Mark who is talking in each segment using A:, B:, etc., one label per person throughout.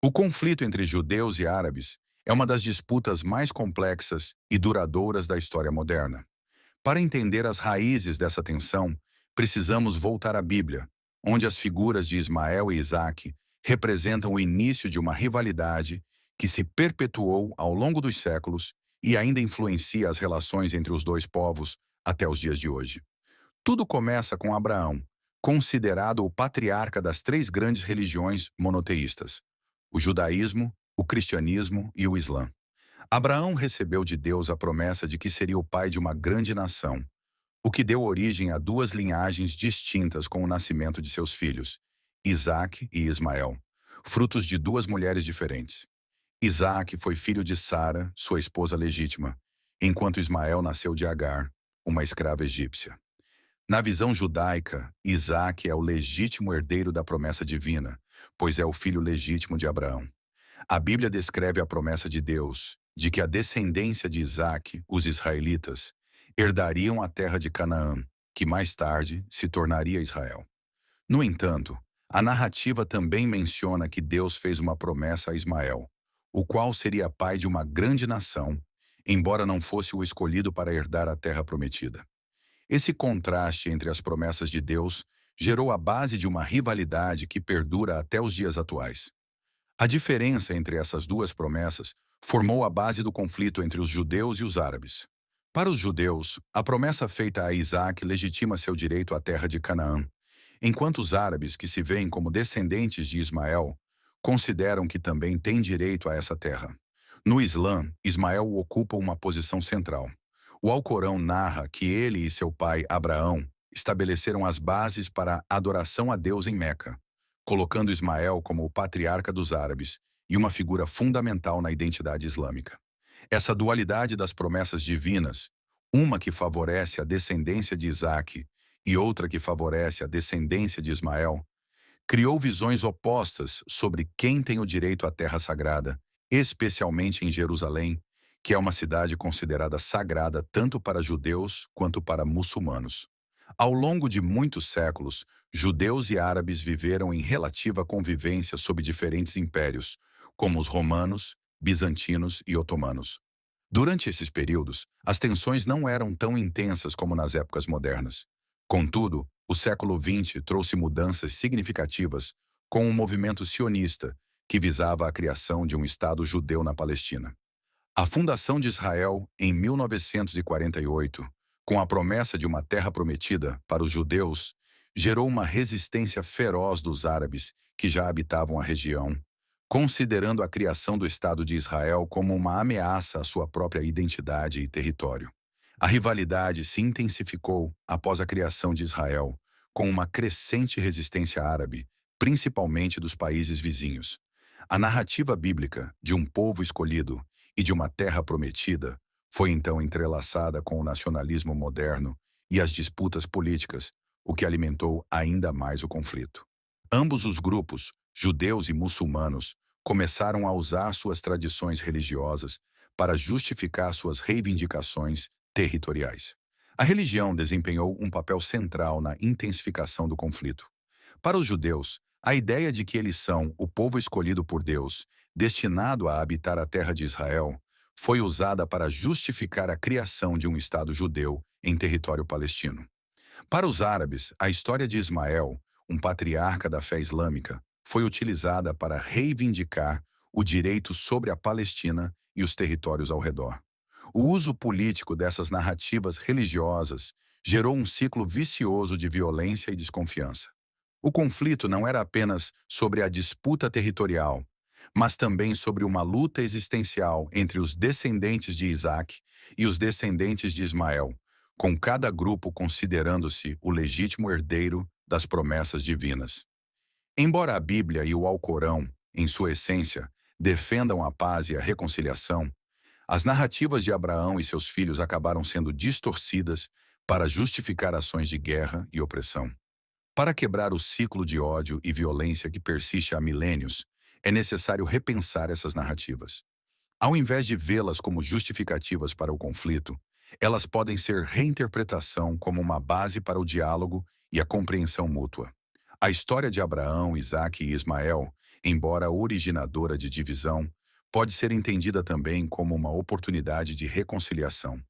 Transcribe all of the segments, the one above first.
A: O conflito entre judeus e árabes é uma das disputas mais complexas e duradouras da história moderna. Para entender as raízes dessa tensão, precisamos voltar à Bíblia, onde as figuras de Ismael e Isaque representam o início de uma rivalidade que se perpetuou ao longo dos séculos e ainda influencia as relações entre os dois povos até os dias de hoje. Tudo começa com Abraão, considerado o patriarca das três grandes religiões monoteístas: o judaísmo, o cristianismo e o islã. Abraão recebeu de Deus a promessa de que seria o pai de uma grande nação, o que deu origem a duas linhagens distintas com o nascimento de seus filhos, Isaque e Ismael, frutos de duas mulheres diferentes. Isaque foi filho de Sara, sua esposa legítima, enquanto Ismael nasceu de Agar, uma escrava egípcia. Na visão judaica, Isaque é o legítimo herdeiro da promessa divina, pois é o filho legítimo de Abraão. A Bíblia descreve a promessa de Deus de que a descendência de Isaque, os israelitas, herdariam a terra de Canaã, que mais tarde se tornaria Israel. No entanto, a narrativa também menciona que Deus fez uma promessa a Ismael, o qual seria pai de uma grande nação, embora não fosse o escolhido para herdar a terra prometida. Esse contraste entre as promessas de Deus gerou a base de uma rivalidade que perdura até os dias atuais. A diferença entre essas duas promessas formou a base do conflito entre os judeus e os árabes. Para os judeus, a promessa feita a Isaac legitima seu direito à terra de Canaã, enquanto os árabes, que se veem como descendentes de Ismael, consideram que também têm direito a essa terra. No Islã, Ismael ocupa uma posição central. O Alcorão narra que ele e seu pai Abraão estabeleceram as bases para a adoração a Deus em Meca, colocando Ismael como o patriarca dos árabes e uma figura fundamental na identidade islâmica. Essa dualidade das promessas divinas, uma que favorece a descendência de Isaque e outra que favorece a descendência de Ismael, criou visões opostas sobre quem tem o direito à terra sagrada, especialmente em Jerusalém, que é uma cidade considerada sagrada tanto para judeus quanto para muçulmanos. Ao longo de muitos séculos, judeus e árabes viveram em relativa convivência sob diferentes impérios, como os romanos, bizantinos e otomanos. Durante esses períodos, as tensões não eram tão intensas como nas épocas modernas. Contudo, o século XX trouxe mudanças significativas com o movimento sionista, que visava a criação de um Estado judeu na Palestina. A fundação de Israel, em 1948, com a promessa de uma terra prometida para os judeus, gerou uma resistência feroz dos árabes que já habitavam a região, considerando a criação do Estado de Israel como uma ameaça à sua própria identidade e território. A rivalidade se intensificou após a criação de Israel, com uma crescente resistência árabe, principalmente dos países vizinhos. A narrativa bíblica de um povo escolhido e de uma terra prometida foi então entrelaçada com o nacionalismo moderno e as disputas políticas, o que alimentou ainda mais o conflito. Ambos os grupos, judeus e muçulmanos, começaram a usar suas tradições religiosas para justificar suas reivindicações territoriais. A religião desempenhou um papel central na intensificação do conflito. Para os judeus, a ideia de que eles são o povo escolhido por Deus, destinado a habitar a terra de Israel, foi usada para justificar a criação de um Estado judeu em território palestino. Para os árabes, a história de Ismael, um patriarca da fé islâmica, foi utilizada para reivindicar o direito sobre a Palestina e os territórios ao redor. O uso político dessas narrativas religiosas gerou um ciclo vicioso de violência e desconfiança. O conflito não era apenas sobre a disputa territorial, mas também sobre uma luta existencial entre os descendentes de Isaac e os descendentes de Ismael, com cada grupo considerando-se o legítimo herdeiro das promessas divinas. Embora a Bíblia e o Alcorão, em sua essência, defendam a paz e a reconciliação, as narrativas de Abraão e seus filhos acabaram sendo distorcidas para justificar ações de guerra e opressão. Para quebrar o ciclo de ódio e violência que persiste há milênios, é necessário repensar essas narrativas. Ao invés de vê-las como justificativas para o conflito, elas podem ser reinterpretação como uma base para o diálogo e a compreensão mútua. A história de Abraão, Isaque e Ismael embora originadora de divisão, pode ser entendida também como uma oportunidade de reconciliação.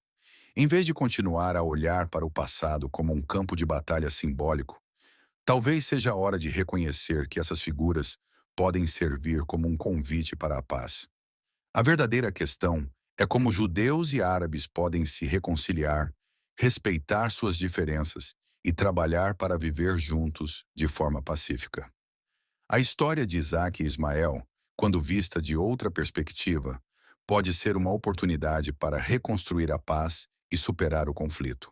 A: Em vez de continuar a olhar para o passado como um campo de batalha simbólico, talvez seja a hora de reconhecer que essas figuras podem servir como um convite para a paz. A verdadeira questão é como judeus e árabes podem se reconciliar, respeitar suas diferenças e trabalhar para viver juntos de forma pacífica. A história de Isaac e Ismael, quando vista de outra perspectiva, pode ser uma oportunidade para reconstruir a paz e superar o conflito.